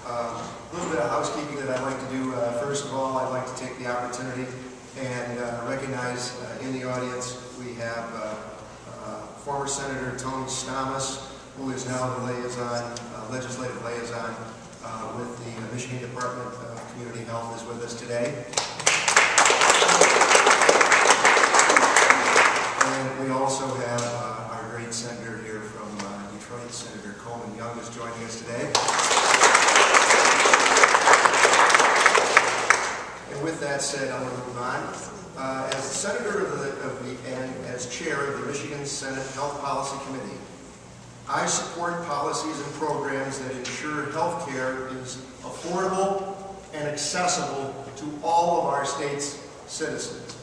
A little bit of housekeeping that I'd like to do. First of all, I'd like to take the opportunity and recognize in the audience we have former Senator Tony Stamas, who is now the liaison, legislative liaison with the Michigan Department of Community Health, is with us today. And we also have our great senator here from Detroit, Senator Coleman Young, is joining us today. And with that said, I'm going to move on. As senator and as chair of the Michigan Senate Health Policy Committee, I support policies and programs that ensure health care is affordable and accessible to all of our state's citizens.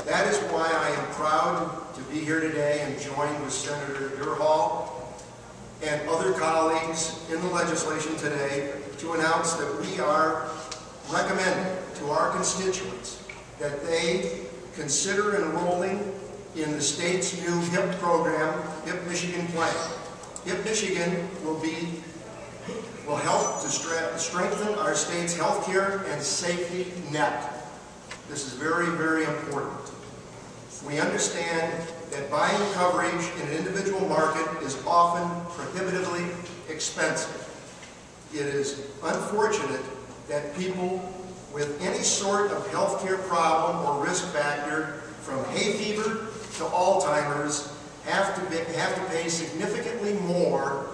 That is why I am proud to be here today and join with Senator Durhal and other colleagues in the legislation today to announce that we are recommending to our constituents that they consider enrolling in the state's new HIP program, HIP Michigan plan. HIP Michigan will help to strengthen our state's health care and safety net. This is very, very important. We understand that buying coverage in an individual market is often prohibitively expensive. It is unfortunate that people with any sort of health care problem or risk factor, from hay fever to Alzheimer's, have to pay significantly more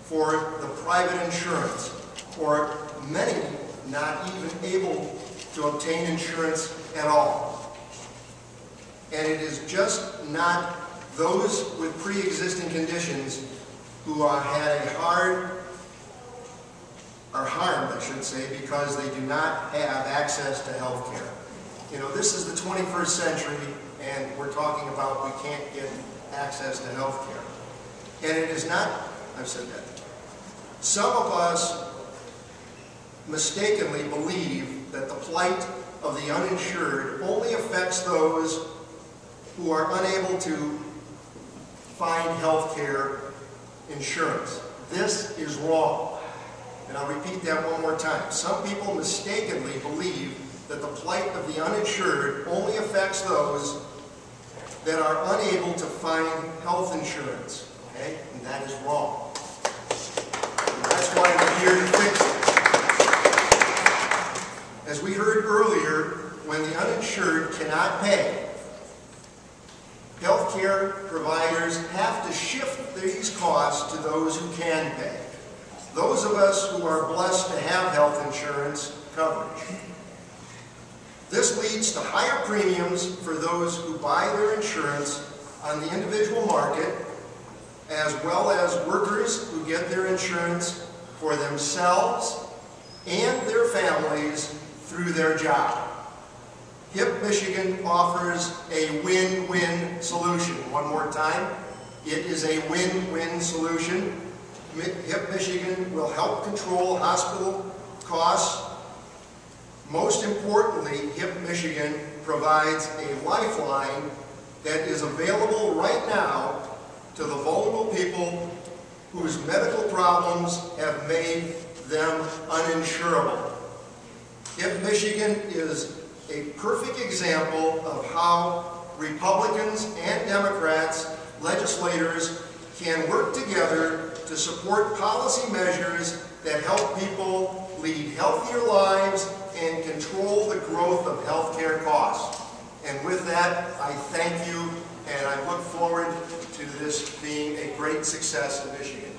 for the private insurance, or many not even able to obtain insurance at all. And it is just not those with pre-existing conditions who are harmed, I should say, because they do not have access to health care. You know, this is the 21st century, and we're talking about we can't get access to health care. And it is not, I've said that. Some of us mistakenly believe that the plight of the uninsured only affects those who are unable to find health care insurance. This is wrong. And I'll repeat that one more time. Some people mistakenly believe that the plight of the uninsured only affects those that are unable to find health insurance. Okay? And that is wrong. And that's why we're here to fix it. As we heard earlier, when the uninsured cannot pay, health care providers have to shift these costs to those who can pay. Those of us who are blessed to have health insurance coverage. This leads to higher premiums for those who buy their insurance on the individual market, as well as workers who get their insurance for themselves and their families through their job. HIP Michigan offers a win-win solution. One more time, it is a win-win solution. HIP Michigan will help control hospital costs. Most importantly, HIP Michigan provides a lifeline that is available right now to the vulnerable people whose medical problems have made them uninsurable. HIP Michigan is a perfect example of how Republicans and Democrats, legislators, can work together to support policy measures that help people lead healthier lives and control the growth of healthcare costs. And with that, I thank you, and I look forward to this being a great success in Michigan.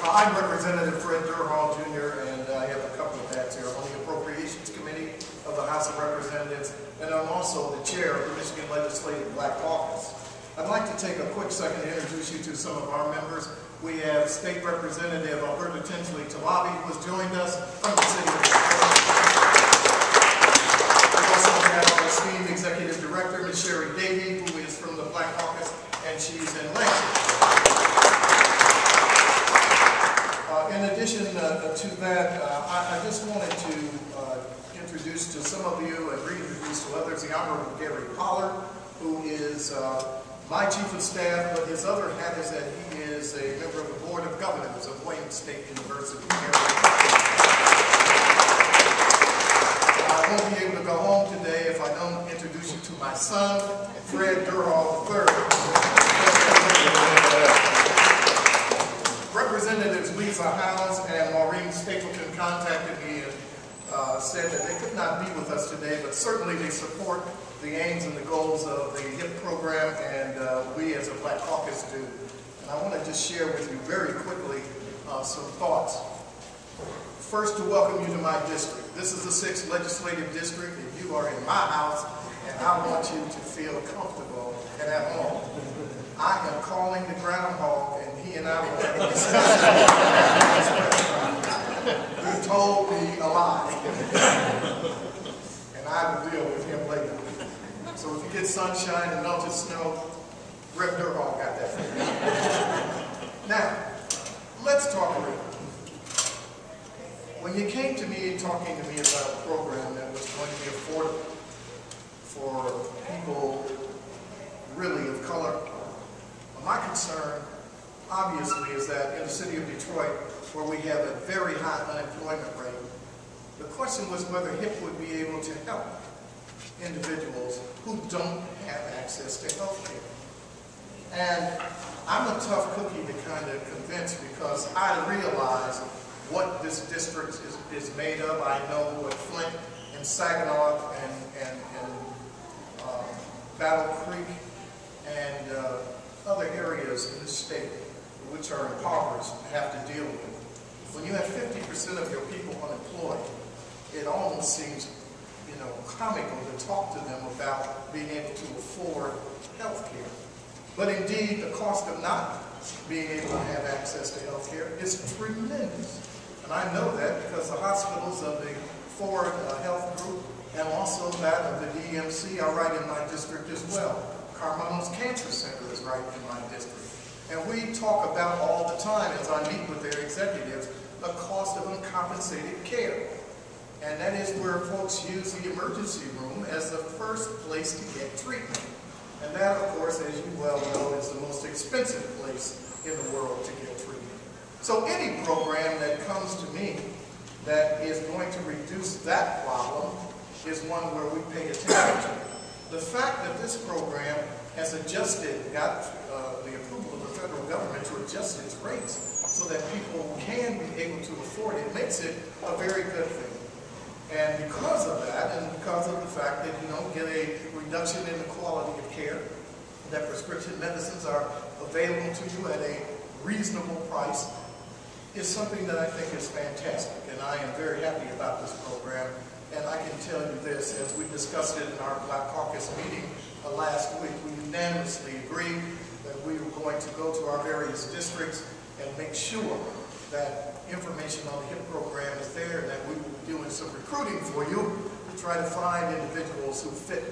I'm Representative Fred Durhal, Jr., and I have a couple of hats here. I'm on the Appropriations Committee of the House of Representatives, and I'm also the chair of the Michigan Legislative Black Caucus. I'd like to take a quick second to introduce you to some of our members. We have State Representative Alberta Tinsley Talabi, who has joined us from the city of Detroit. We also have our esteemed Executive Director, Ms. Sherry Davey, who is from the Black Caucus, and she's in Lansing. In addition to that, I just wanted to introduce to some of you and reintroduce to others the Honorable Gary Pollard, who is my Chief of Staff, but his other hat is that Governors of Wayne State University. I won't be able to go home today if I don't introduce you to my son, Fred Durhal III. Representatives Lisa Howes and Maureen Stapleton contacted me and said that they could not be with us today, but certainly they support the aims and the goals of the HIP program, and we as a Black Caucus do. And I want to just share with you very quickly some thoughts. First, to welcome you to my district. This is the 6th legislative district, and you are in my house, and I want you to feel comfortable and at home. I am calling the groundhog, and he and I were having a discussion. He told me a lie, and I will deal with him later. So if you get sunshine and melted snow, Rep. Durhal got that for you. Now, let's talk real. When you came to me talking to me about a program that was going to be affordable for people really of color, my concern, obviously, is that in the city of Detroit, where we have a very high unemployment rate, the question was whether HIP would be able to help individuals who don't have access to health care. And I'm a tough cookie to kind of convince because I realize what this district is made of. I know what Flint and Saginaw and Battle Creek and other areas in the state which are impoverished have to deal with. When you have 50% of your people unemployed, it almost seems, comical to talk to them about being able to afford health care. But indeed, the cost of not being able to have access to health care is tremendous. And I know that because the hospitals of the Ford Health Group and also that of the DMC are right in my district as well. Carmone's Cancer Center is right in my district. And we talk about all the time as I meet with their executives, the cost of uncompensated care. And that is where folks use the emergency room as the first place to get treatment. And that, of course, as you well know, is the most expensive place in the world to get treatment. So any program that comes to me that is going to reduce that problem is one where we pay attention to. The fact that this program has got the approval of the federal government to adjust its rates so that people can be able to afford it makes it a very good thing. And because of that, and because of the fact that you don't get a reduction in the quality of care, that prescription medicines are available to you at a reasonable price, is something that I think is fantastic. And I am very happy about this program. And I can tell you this, as we discussed it in our Black Caucus meeting last week, we unanimously agreed that we were going to go to our various districts and make sure that information on the HIP program is there, and that we will be doing some recruiting for you to try to find individuals who fit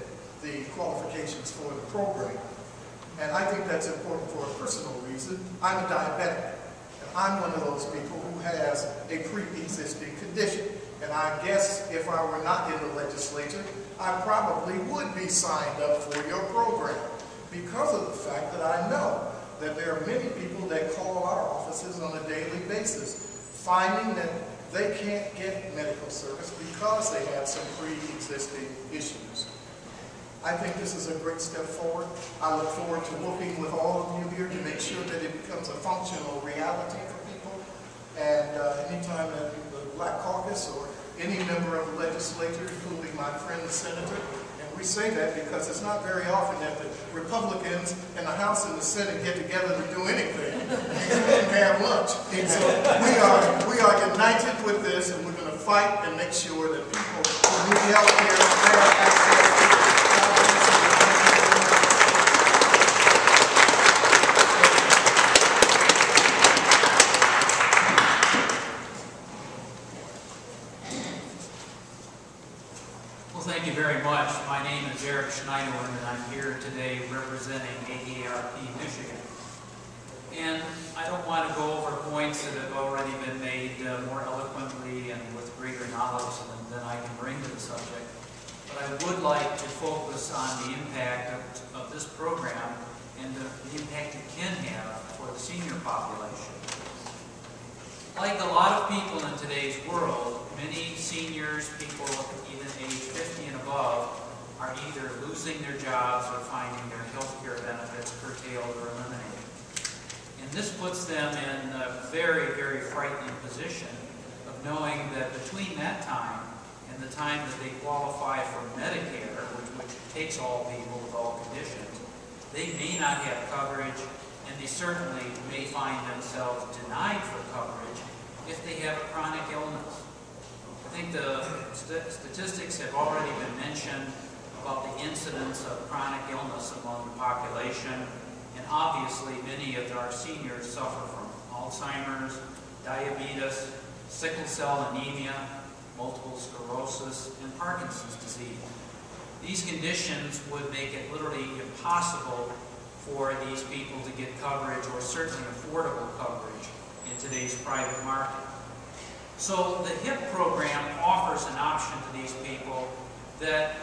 the qualifications for the program. And I think that's important for a personal reason. I'm a diabetic, and I'm one of those people who has a pre-existing condition. And I guess if I were not in the legislature, I probably would be signed up for your program because of the fact that I know that there are many people that call our offices on a daily basis, finding that they can't get medical service because they have some pre-existing issues. I think this is a great step forward. I look forward to working with all of you here to make sure that it becomes a functional reality for people. And anytime that the Black Caucus or any member of the legislature, including my friend the senator, and we say that because it's not very often that the Republicans in the House and the Senate get together to do anything and have lunch. And so we are united with this, and we're going to fight and make sure that people who need health care have access to it. Thank you very much. My name is Schneidewind, and I'm here today representing AARP Michigan. And I don't want to go over points that have already been made more eloquently and with greater knowledge than I can bring to the subject. But I would like to focus on the impact of this program and the impact it can have for the senior population. Like a lot of people in today's world, many seniors, people even age 50 and above, are either losing their jobs or finding their health care benefits curtailed or eliminated. And this puts them in a very, very frightening position of knowing that between that time and the time that they qualify for Medicare, which takes all people with all conditions, they may not have coverage, and they certainly may find themselves denied for coverage if they have a chronic illness. I think the statistics have already been mentioned about the incidence of chronic illness among the population, and obviously many of our seniors suffer from Alzheimer's, diabetes, sickle cell anemia, multiple sclerosis, and Parkinson's disease. These conditions would make it literally impossible for these people to get coverage, or certainly affordable coverage, in today's private market. So the HIP program offers an option to these people that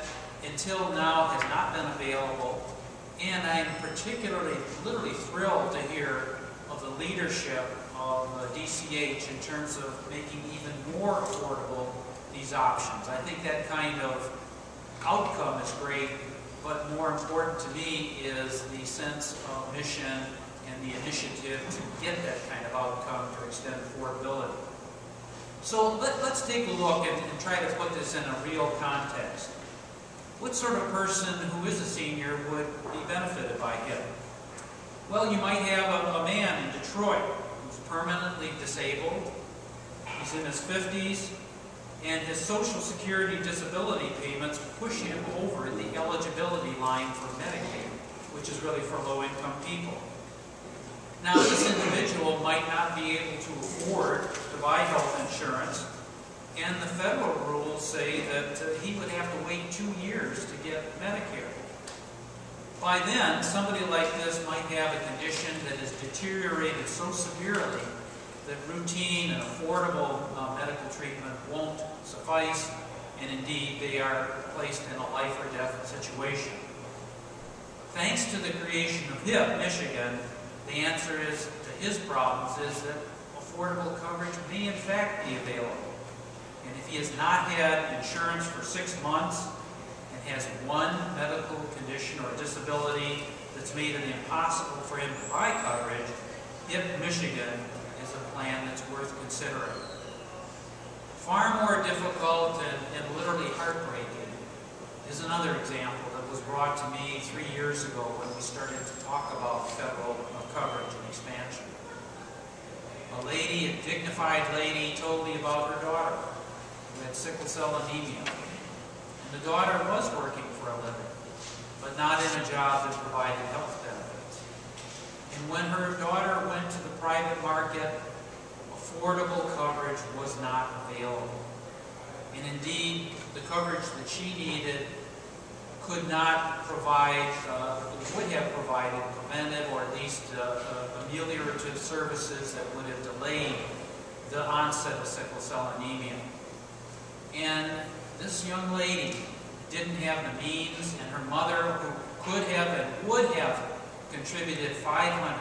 until now has not been available, and I'm particularly, literally thrilled to hear of the leadership of DCH in terms of making even more affordable these options. I think that kind of outcome is great, but more important to me is the sense of mission and the initiative to get that kind of outcome to extend affordability. So let's take a look and try to put this in a real context. What sort of person who is a senior would be benefited by HIP? Well, you might have a man in Detroit who's permanently disabled, he's in his 50s, and his Social Security disability payments push him over the eligibility line for Medicaid, which is really for low-income people. Now, this individual might not be able to afford to buy health insurance, and the federal rules say that he would have to wait 2 years to get Medicare. By then, somebody like this might have a condition that has deteriorated so severely that routine and affordable medical treatment won't suffice, and indeed they are placed in a life or death situation. Thanks to the creation of HIP Michigan, the answer is to his problems is that affordable coverage may in fact be available. And if he has not had insurance for 6 months and has one medical condition or disability that's made it impossible for him to buy coverage, HIP Michigan is a plan that's worth considering. Far more difficult and literally heartbreaking is another example that was brought to me 3 years ago when we started to talk about federal coverage and expansion. A lady, a dignified lady, told me about her daughter who had sickle cell anemia. And the daughter was working for a living, but not in a job that provided health benefits. And when her daughter went to the private market, affordable coverage was not available. And indeed, the coverage that she needed could not provide, would have provided preventive or at least ameliorative services that would have delayed the onset of sickle cell anemia. And this young lady didn't have the means, and her mother, who could have and would have contributed $500,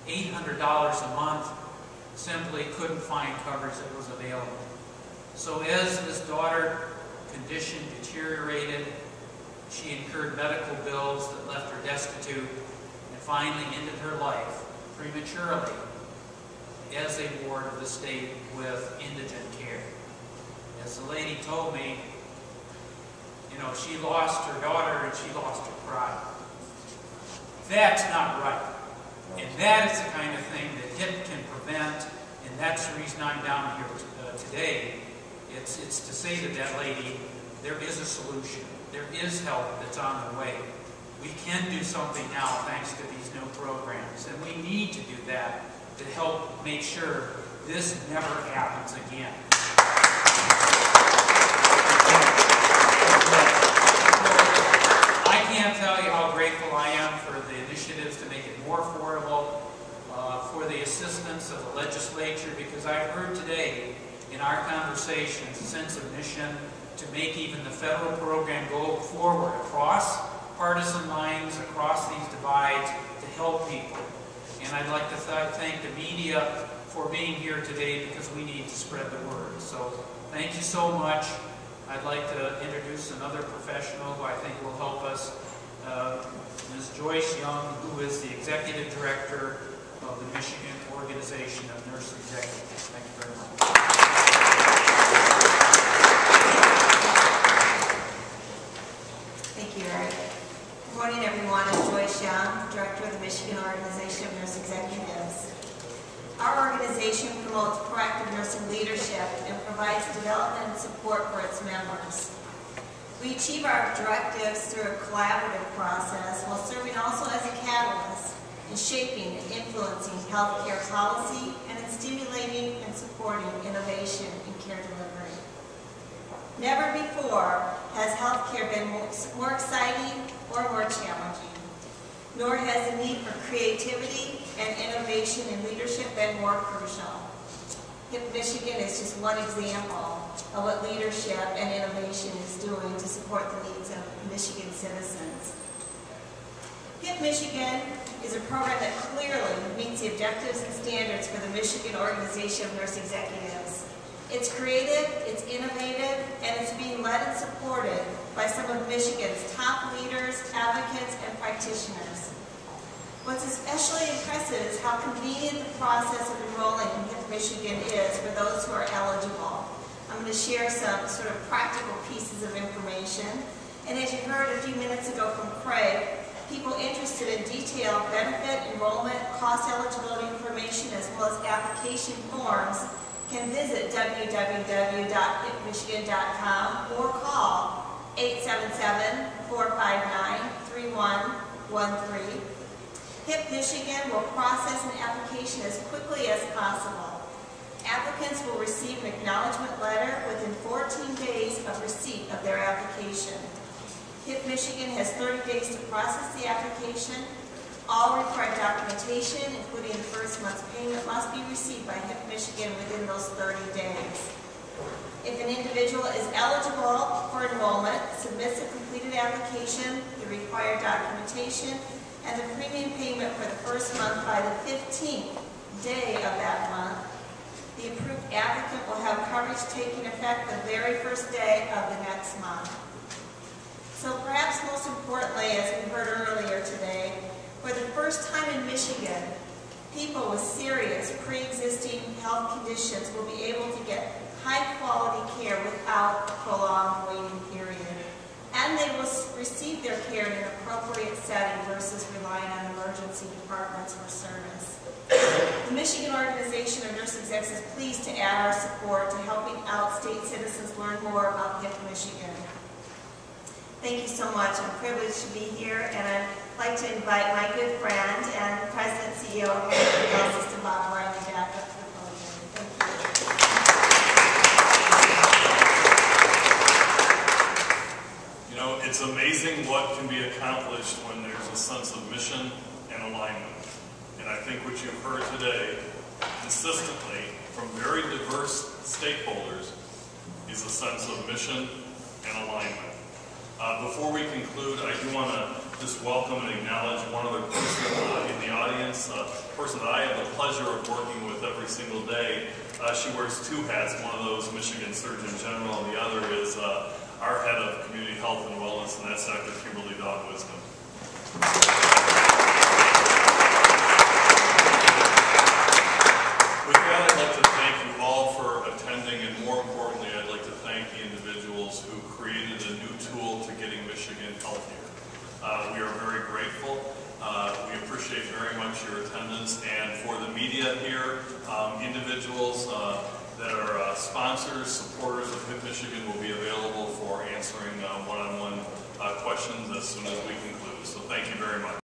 $800 a month, simply couldn't find coverage that was available. So as this daughter's condition deteriorated, she incurred medical bills that left her destitute and finally ended her life prematurely as a ward of the state with indigent care. As the lady told me, you know, she lost her daughter and she lost her pride. That's not right. And that is the kind of thing that HIP can prevent, and that's the reason I'm down here today. It's to say to that lady, there is a solution. There is help that's on the way. We can do something now thanks to these new programs, and we need to do that to help make sure this never happens again. I can't tell you how grateful I am for the initiatives to make it more affordable, for the assistance of the legislature, because I've heard today in our conversations a sense of mission to make even the federal program go forward across partisan lines, across these divides, to help people. And I'd like to thank the media for being here today because we need to spread the word. So thank you so much. I'd like to introduce another professional who I think will help us, Ms. Joyce Young, who is the Executive Director of the Michigan Organization of Nurse Executives. Thank you very much. Thank you, Eric. Good morning, everyone. I'm Joyce Young, Director of the Michigan Organization of Nurse Executives. Our organization promotes proactive nursing leadership and provides development and support for its members. We achieve our objectives through a collaborative process while serving also as a catalyst in shaping and influencing healthcare policy and in stimulating and supporting innovation in care delivery. Never before has healthcare been more exciting or more challenging, nor has the need for creativity and innovation in leadership been more crucial. HIP Michigan is just one example of what leadership and innovation is doing to support the needs of Michigan citizens. HIP Michigan is a program that clearly meets the objectives and standards for the Michigan Organization of Nurse Executives. It's creative, it's innovative, and it's being led and supported by some of Michigan's top leaders, advocates, and practitioners. What's especially impressive is how convenient the process of enrolling in HIP Michigan is for those who are eligible. I'm going to share some sort of practical pieces of information. And as you heard a few minutes ago from Craig, people interested in detailed benefit, enrollment, cost eligibility information, as well as application forms can visit www.hipmichigan.com or call 877-459-3113. HIP Michigan will process an application as quickly as possible. Applicants will receive an acknowledgement letter within 14 days of receipt of their application. HIP Michigan has 30 days to process the application. All required documentation, including the first month's payment, must be received by HIP Michigan within those 30 days. If an individual is eligible for enrollment, submits a completed application, the required documentation, and the premium payment for the first month by the 15th day of that month, the approved applicant will have coverage taking effect the very first day of the next month. So perhaps most importantly, as we heard earlier today, for the first time in Michigan, people with serious pre-existing health conditions will be able to get high-quality care without a prolonged waiting period. And they will receive their care in an appropriate setting versus relying on emergency departments for service. The Michigan Organization of Nurse Execs is pleased to add our support to helping out-state citizens learn more about HIP Michigan. Thank you so much. I'm privileged to be here, and I'd like to invite my good friend and President and CEO of Health System, Orion, back up to the podium. Thank you. You know, it's amazing what can be accomplished when there's a sense of mission and alignment. And I think what you've heard today consistently from very diverse stakeholders is a sense of mission and alignment. Before we conclude, I do want to just welcome and acknowledge one other person in the audience, a person that I have the pleasure of working with every single day. She wears two hats, one of those Michigan Surgeon General, and the other is our head of community health and wellness, and that's Dr. Kimberly Dog-Wisdom. With that, I'd like to thank you all for attending, and more importantly, I'd like to thank the individuals who created a new tool to getting Michigan healthier. We are very grateful. We appreciate very much your attendance, and for the media here, individuals that are sponsors, supporters of HIP Michigan will be available for answering one-on-one questions as soon as we conclude. So thank you very much.